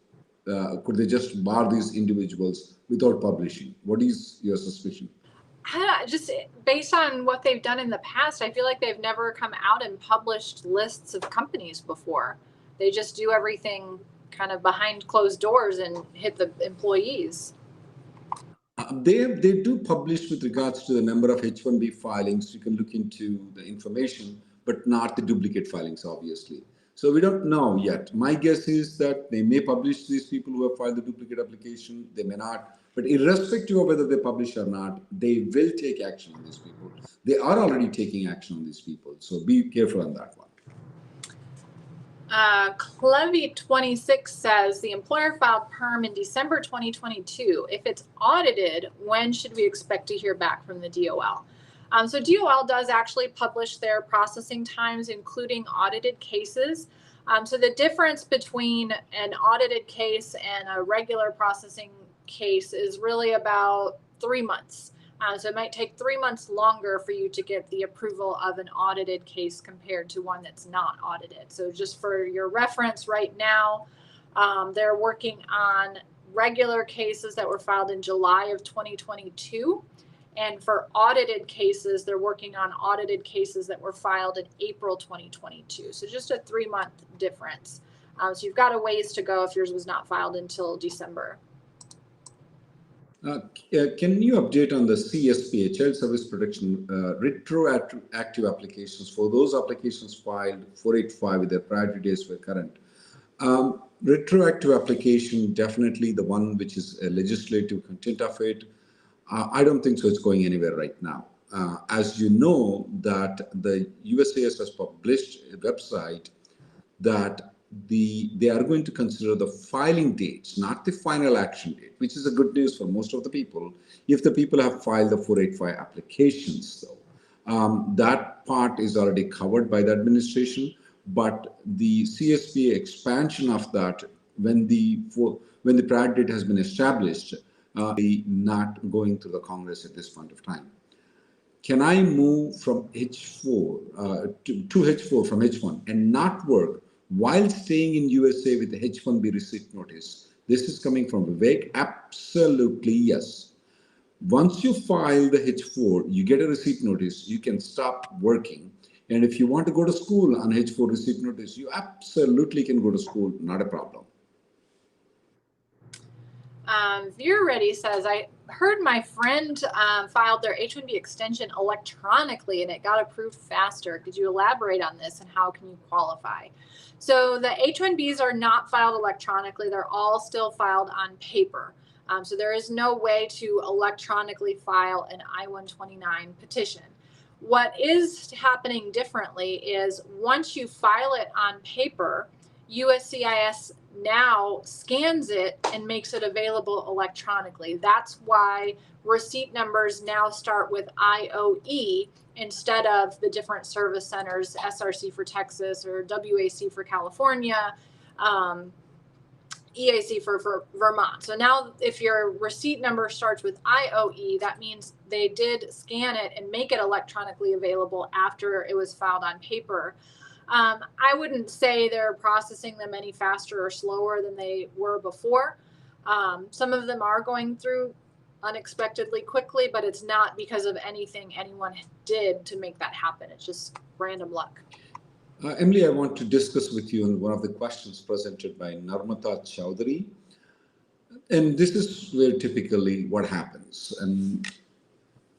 Could they just bar these individuals without publishing? What is your suspicion? Just based on what they've done in the past, I feel like they've never come out and published lists of companies before. They just do everything kind of behind closed doors and hit the employees. They do publish with regards to the number of H-1B filings. You can look into the information, but not the duplicate filings, obviously. So we don't know yet. My guess is that they may publish these people who have filed the duplicate application. They may not. But irrespective of whether they publish or not, they will take action on these people. They are already taking action on these people. So be careful on that one. Clevy26 says the employer filed PERM in December 2022. If it's audited, when should we expect to hear back from the DOL? So DOL does actually publish their processing times, including audited cases. So the difference between an audited case and a regular processing case is really about 3 months. So it might take 3 months longer for you to get the approval of an audited case compared to one that's not audited. So just for your reference right now, they're working on regular cases that were filed in July of 2022. And for audited cases, they're working on audited cases that were filed in April 2022. So just a 3-month difference. So you've got a ways to go if yours was not filed until December. Can you update on the CSPA, Child Service Protection, retroactive applications for those applications filed 485 with their priority dates were current? Retroactive application, definitely the one which is a legislative content of it. I don't think so it's going anywhere right now. As you know, that the USCIS has published a website that they are going to consider the filing dates, not the final action date, which is a good news for most of the people. If the people have filed the 485 applications, though, that part is already covered by the administration. But the CSPA expansion of that, when the priority date has been established, not going through the Congress at this point of time. Can I move from H4 to H4 from H1 and not work while staying in USA with the H-1B receipt notice? This is coming from Vivek. Absolutely, yes. Once you file the H4, you get a receipt notice, you can stop working. And if you want to go to school on H4 receipt notice, you absolutely can go to school, not a problem. Reddy says, I heard my friend filed their H-1B extension electronically and it got approved faster. Could you elaborate on this and how can you qualify? So the H-1Bs are not filed electronically. They're all still filed on paper. So there is no way to electronically file an I-129 petition. What is happening differently is once you file it on paper, USCIS now scans it and makes it available electronically. That's why receipt numbers now start with IOE instead of the different service centers, SRC for Texas or WAC for California, EAC for Vermont. So now if your receipt number starts with IOE, that means they did scan it and make it electronically available after it was filed on paper. I wouldn't say they're processing them any faster or slower than they were before. Some of them are going through unexpectedly quickly, but it's not because of anything anyone did to make that happen. It's just random luck. Emily, I want to discuss with you on one of the questions presented by Narmata Chowdhury. And this is where typically what happens. And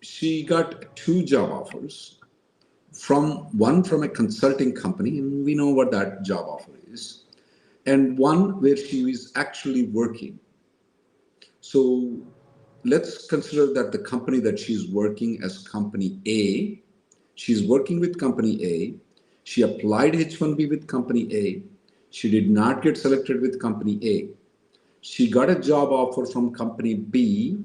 she got 2 job offers. One from a consulting company, and we know what that job offer is, and one where she is actually working. So let's consider that the company that she's working as company A, she's working with company A, she applied H-1B with company A, she did not get selected with company A. She got a job offer from company B,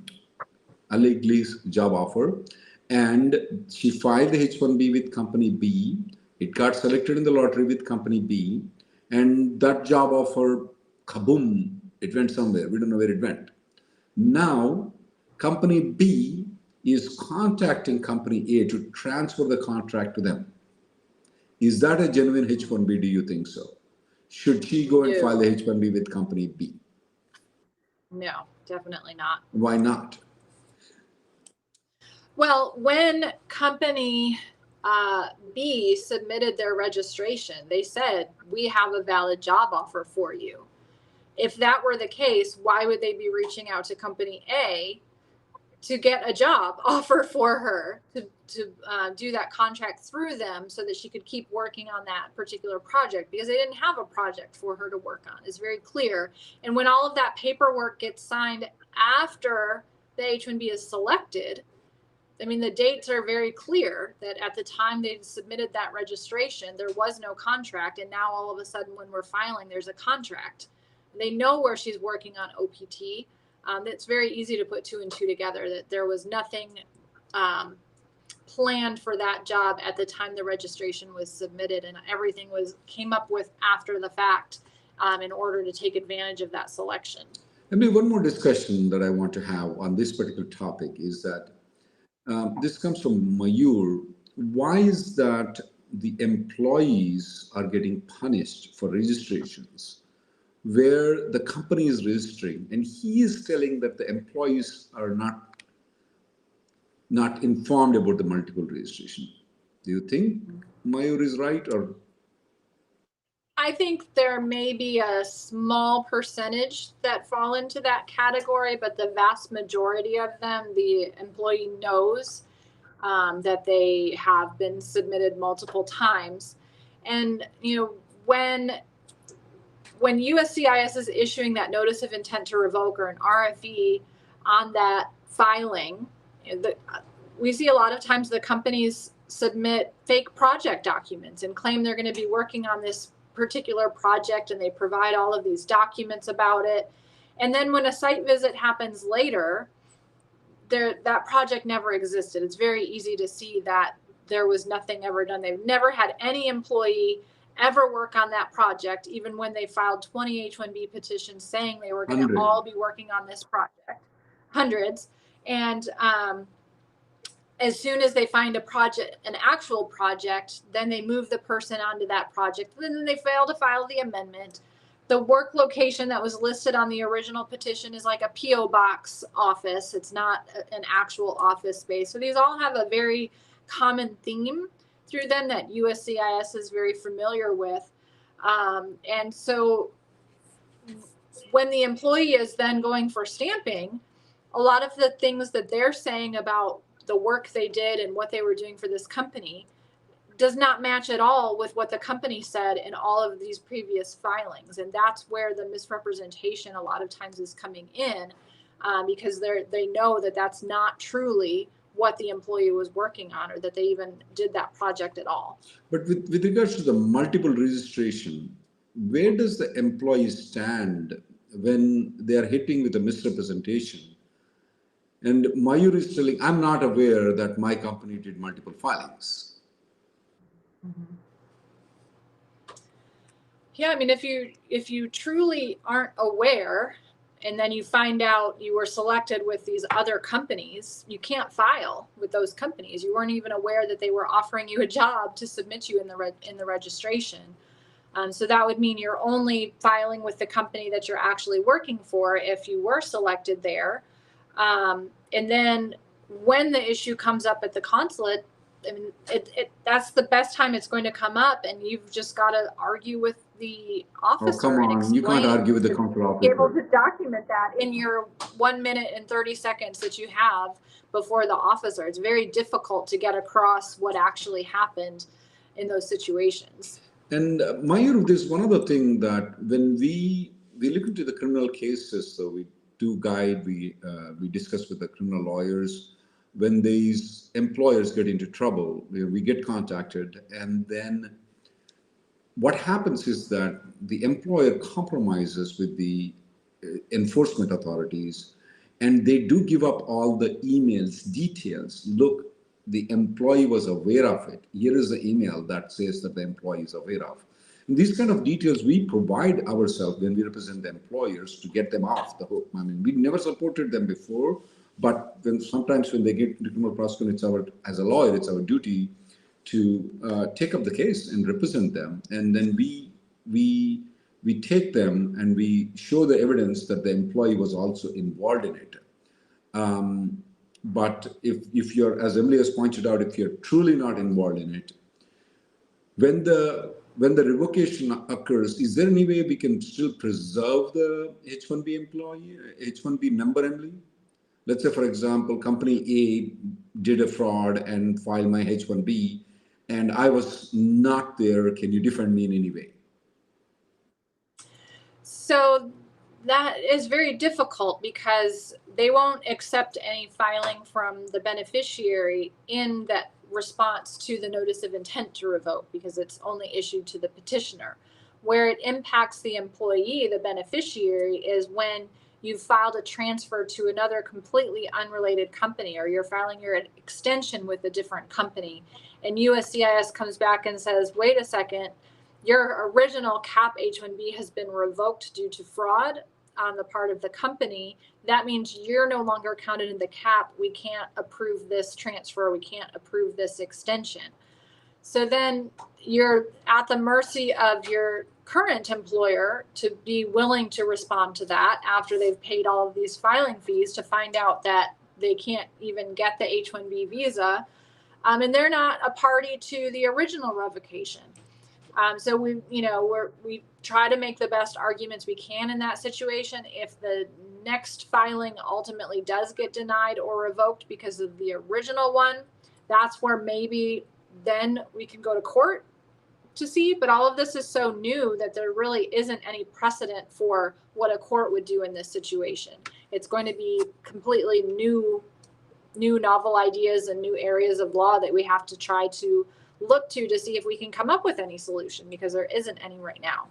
allegedly job offer, and she filed the H-1B with company B. It got selected in the lottery with company B, and that job offer, kaboom, it went somewhere. We don't know where it went. Now, company B is contacting company A to transfer the contract to them. Is that a genuine H-1B? Do you think so? Should she go and file the H-1B with company B? No, definitely not. Why not? Well, when company B submitted their registration, they said, we have a valid job offer for you. If that were the case, why would they be reaching out to company A to get a job offer for her to do that contract through them so that she could keep working on that particular project? Because they didn't have a project for her to work on. It's very clear. And when all of that paperwork gets signed after the H-1B is selected, I mean, the dates are very clear that at the time they submitted that registration, there was no contract. And now all of a sudden when we're filing, there's a contract. They know where she's working on OPT. It's very easy to put two and two together, that there was nothing planned for that job at the time the registration was submitted, and everything came up with after the fact in order to take advantage of that selection. I mean, one more discussion that I want to have on this particular topic is that this comes from Mayur. Why is that the employees are getting punished for registrations where the company is registering, and he is telling that the employees are not informed about the multiple registration? Do you think Mayur is right? Or I think there may be a small percentage that fall into that category, but the vast majority of them, the employee knows that they have been submitted multiple times. And, you know, when USCIS is issuing that notice of intent to revoke or an RFE on that filing, we see a lot of times the companies submit fake project documents and claim they're going to be working on this particular project, and they provide all of these documents about it. And then when a site visit happens later, that project never existed. It's very easy to see that there was nothing ever done. They've never had any employee ever work on that project, even when they filed 20 H-1B petitions saying they were going to all be working on this project, hundreds. And as soon as they find an actual project, then they move the person onto that project. Then they fail to file the amendment. The work location that was listed on the original petition is like a PO box office. It's not an actual office space. So these all have a very common theme through them that USCIS is very familiar with. And so when the employee is then going for stamping, a lot of the things that they're saying about the work they did and what they were doing for this company does not match at all with what the company said in all of these previous filings. And that's where the misrepresentation a lot of times is coming in, because they know that that's not truly what the employee was working on, or that they even did that project at all. But with regards to the multiple registration, where does the employee stand when they are hitting with a misrepresentation? And Mayur is telling, I'm not aware that my company did multiple filings. Mm-hmm. Yeah, I mean, if you truly aren't aware, and then you find out you were selected with these other companies, you can't file with those companies. You weren't even aware that they were offering you a job to submit you in the registration. So that would mean you're only filing with the company that you're actually working for if you were selected there. And then when the issue comes up at the consulate, I mean, that's the best time it's going to come up, and you've just got to argue with the officer. Oh, come on, you can't argue with the consular officer. Be able to document that in your 1 minute and 30 seconds that you have before the officer. It's very difficult to get across what actually happened in those situations. And Mayur, there's one other thing that when we look into the criminal cases, so we do guide, we discuss with the criminal lawyers. When these employers get into trouble, we get contacted, and then what happens is that the employer compromises with the enforcement authorities, and they do give up all the emails details. Look, the employee was aware of it. Here is the email that says that the employee is aware of. And these kind of details we provide ourselves when we represent the employers to get them off the hook. I mean, we never supported them before, but sometimes when they get into criminal prosecution, as a lawyer, it's our duty to take up the case and represent them, and then we take them and we show the evidence that the employee was also involved in it. But if you're, as Emily has pointed out, if you're truly not involved in it, when the revocation occurs, is there any way we can still preserve the H-1B employee, H-1B member, Emily? Let's say, for example, company A did a fraud and filed my H-1B, and I was not there. Can you defend me in any way? So that is very difficult because they won't accept any filing from the beneficiary in that response to the notice of intent to revoke, because it's only issued to the petitioner. Where it impacts the employee, the beneficiary, is when you've filed a transfer to another completely unrelated company, or you're filing your extension with a different company, and USCIS comes back and says, wait a second, your original CAP H-1B has been revoked due to fraud on the part of the company. That means you're no longer counted in the CAP. We can't approve this transfer. We can't approve this extension. So then you're at the mercy of your current employer to be willing to respond to that after they've paid all of these filing fees, to find out that they can't even get the H-1B visa, and they're not a party to the original revocation. So we try to make the best arguments we can in that situation. If the next filing ultimately does get denied or revoked because of the original one, that's where maybe then we can go to court to see. But all of this is so new that there really isn't any precedent for what a court would do in this situation. It's going to be completely new novel ideas and new areas of law that we have to try to look to see if we can come up with any solution, because there isn't any right now.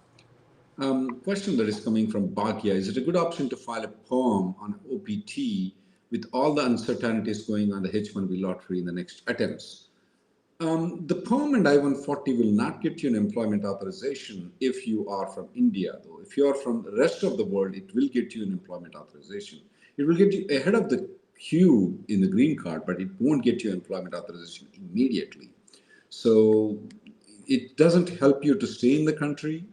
Question that is coming from Bhagya: is it a good option to file a PERM on OPT with all the uncertainties going on the H-1B lottery in the next attempts? The PERM and I-140 will not get you an employment authorization if you are from India, though. If you are from the rest of the world, it will get you an employment authorization. It will get you ahead of the queue in the green card, but it won't get you employment authorization immediately. So it doesn't help you to stay in the country.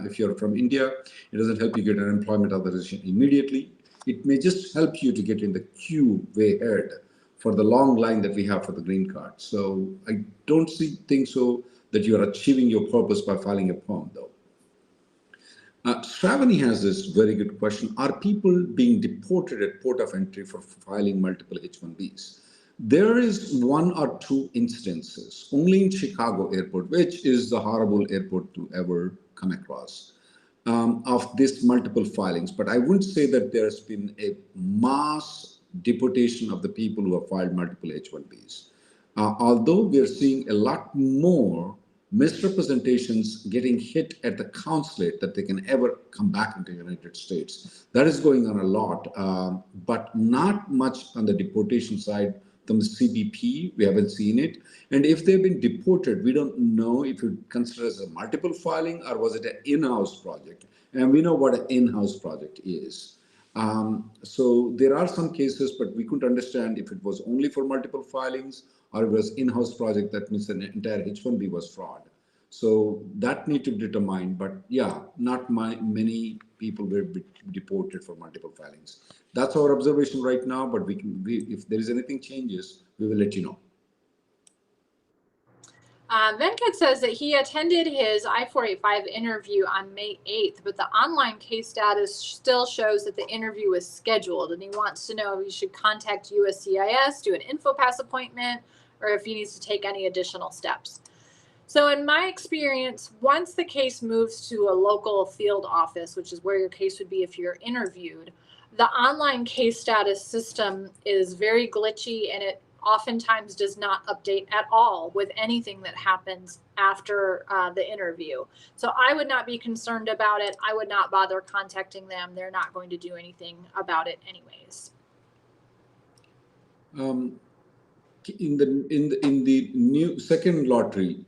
If you're from India, it doesn't help you get an employment authorization immediately. It may just help you to get in the queue way ahead for the long line that we have for the green card. So I don't think so that you are achieving your purpose by filing a PERM, though. Shravani has this very good question. Are people being deported at port of entry for filing multiple H-1Bs? There is one or two instances, only in Chicago airport, which is the horrible airport to ever come across, of this multiple filings. But I wouldn't say that there's been a mass deportation of the people who have filed multiple H-1Bs. Although we are seeing a lot more misrepresentations getting hit at the consulate that they can ever come back into the United States. That is going on a lot, but not much on the deportation side. From the CBP, we haven't seen it. And if they've been deported, we don't know if it considered as a multiple filing or was it an in-house project. And we know what an in-house project is. So there are some cases, but we couldn't understand if it was only for multiple filings or it was in-house project. That means the entire H-1B was fraud. So that need to be determined. But yeah, not many people were deported for multiple filings. That's our observation right now, but if there is anything changes, we will let you know. Venkat says that he attended his I-485 interview on May 8th, but the online case status still shows that the interview was scheduled, and he wants to know if he should contact USCIS, do an InfoPass appointment, or if he needs to take any additional steps. So in my experience, once the case moves to a local field office, which is where your case would be if you're interviewed, the online case status system is very glitchy, and it oftentimes does not update at all with anything that happens after the interview. So I would not be concerned about it. I would not bother contacting them. They're not going to do anything about it anyways. In the new second lottery,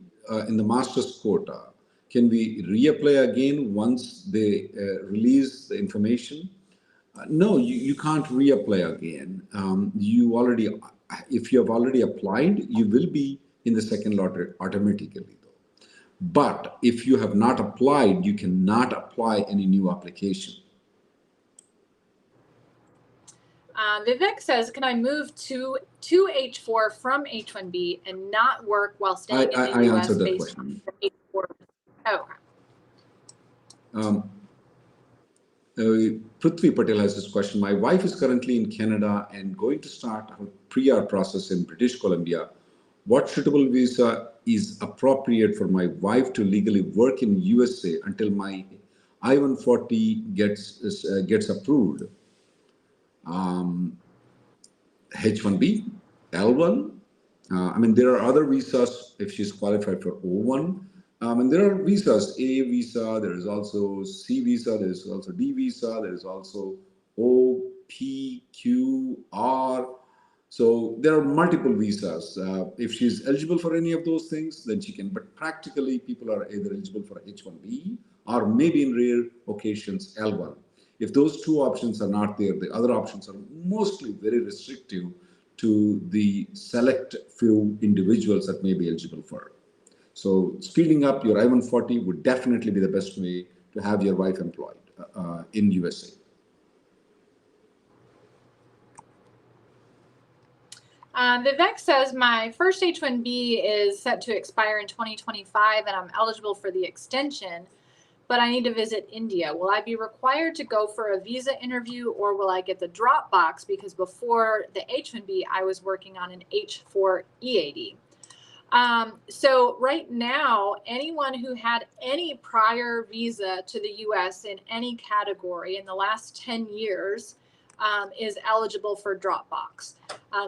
in the master's quota, can we reapply again once they release the information? No, you can't reapply again. If you have already applied, you will be in the second lottery automatically, though. But if you have not applied, you cannot apply any new application. Vivek says, can I move to H4 from H-1B and not work while staying in the US answered that based question. on the H4? Oh, okay. Prithvi Patel has this question. My wife is currently in Canada and going to start her PR process in British Columbia. What suitable visa is appropriate for my wife to legally work in USA until my I-140 gets approved? H-1B, L1. I mean, there are other visas if she's qualified for O1. And there are visas, A visa, there is also C visa, there is also D visa, there is also O, P, Q, R. So there are multiple visas. If she's eligible for any of those things, then she can. But practically, people are either eligible for H-1B or maybe in rare occasions, L1. If those two options are not there, the other options are mostly very restrictive to the select few individuals that may be eligible for. So speeding up your I-140 would definitely be the best way to have your wife employed in USA. Vivek says, my first H-1B is set to expire in 2025 and I'm eligible for the extension, but I need to visit India. Will I be required to go for a visa interview or will I get the drop box? Because before the H-1B, I was working on an H-4 EAD. So right now, anyone who had any prior visa to the US in any category in the last 10 years is eligible for Dropbox.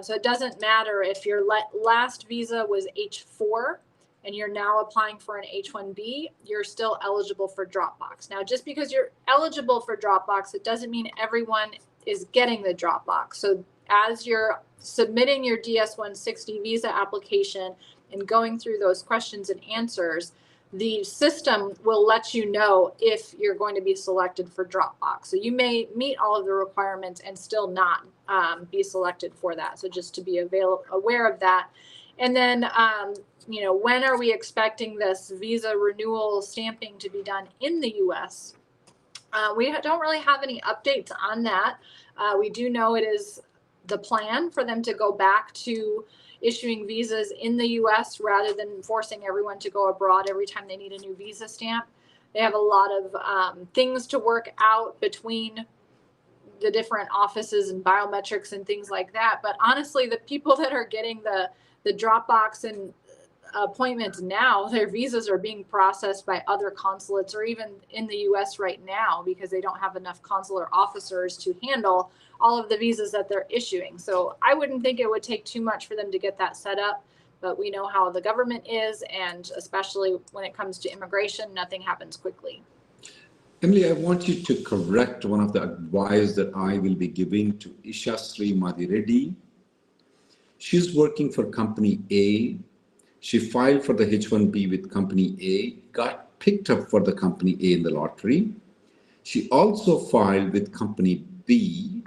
So it doesn't matter if your last visa was H-4 and you're now applying for an H-1B, you're still eligible for Dropbox. Now, just because you're eligible for Dropbox, it doesn't mean everyone is getting the Dropbox. So as you're submitting your DS-160 visa application and going through those questions and answers, the system will let you know if you're going to be selected for Dropbox. So you may meet all of the requirements and still not be selected for that. So just to be aware of that. And then, you know, when are we expecting this visa renewal stamping to be done in the US? We don't really have any updates on that. We do know it is the plan for them to go back to issuing visas in the US rather than forcing everyone to go abroad every time they need a new visa stamp. They have a lot of things to work out between the different offices and biometrics and things like that. But honestly, the people that are getting the Dropbox and appointments now, their visas are being processed by other consulates or even in the US right now because they don't have enough consular officers to handle all of the visas that they're issuing. So I wouldn't think it would take too much for them to get that set up, but we know how the government is, and especially when it comes to immigration, nothing happens quickly. Emily, I want you to correct one of the advice that I will be giving to Ishasri Madhireddy. She's working for company A. She filed for the H-1B with company A, got picked up for the company A in the lottery. She also filed with company B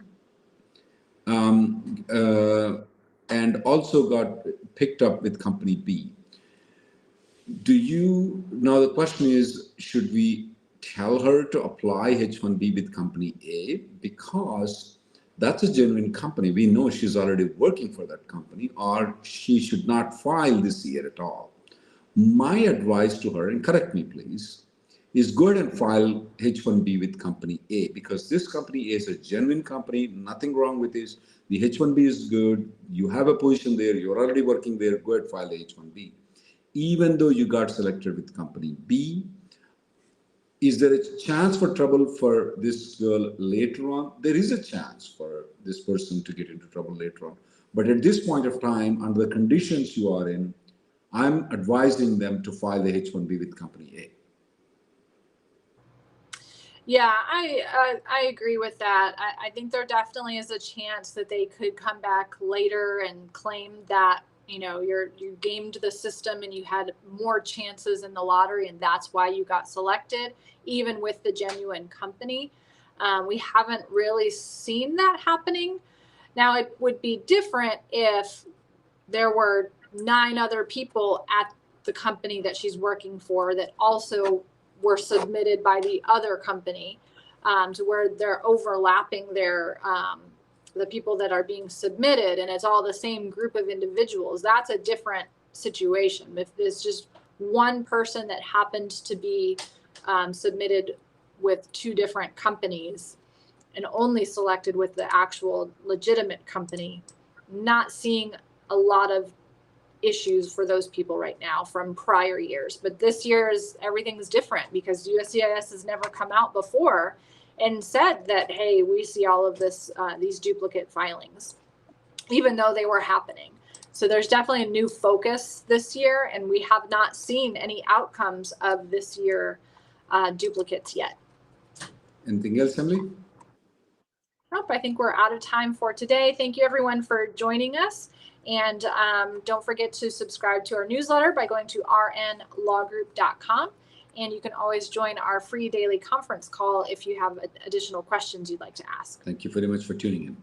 and also got picked up with company B. Now the question is, should we tell her to apply H-1B with company A? Because that's a genuine company. We know she's already working for that company, or she should not file this year at all. My advice to her, and correct me please, is go ahead and file H-1B with company A, because this company A is a genuine company, nothing wrong with this. The H-1B is good. You have a position there. You're already working there. Go ahead and file the H-1B. Even though you got selected with company B, is there a chance for trouble for this girl later on? There is a chance for this person to get into trouble later on. But at this point of time, under the conditions you are in, I'm advising them to file the H-1B with company A. Yeah, I agree with that. I think there definitely is a chance that they could come back later and claim that, you know, you gamed the system and you had more chances in the lottery and that's why you got selected, even with the genuine company. We haven't really seen that happening. Now, it would be different if there were 9 other people at the company that she's working for that also were submitted by the other company, to where they're overlapping their the people that are being submitted, and it's all the same group of individuals. That's a different situation. If there's just one person that happened to be submitted with 2 different companies and only selected with the actual legitimate company, not seeing a lot of issues for those people right now from prior years. But this year's everything's different because USCIS has never come out before and said that, hey, we see all of this, these duplicate filings, even though they were happening. So there's definitely a new focus this year, and we have not seen any outcomes of this year duplicates yet. Anything else, Emily? Nope, I think we're out of time for today. Thank you everyone for joining us. And don't forget to subscribe to our newsletter by going to rnlawgroup.com. And you can always join our free daily conference call if you have additional questions you'd like to ask. Thank you very much for tuning in.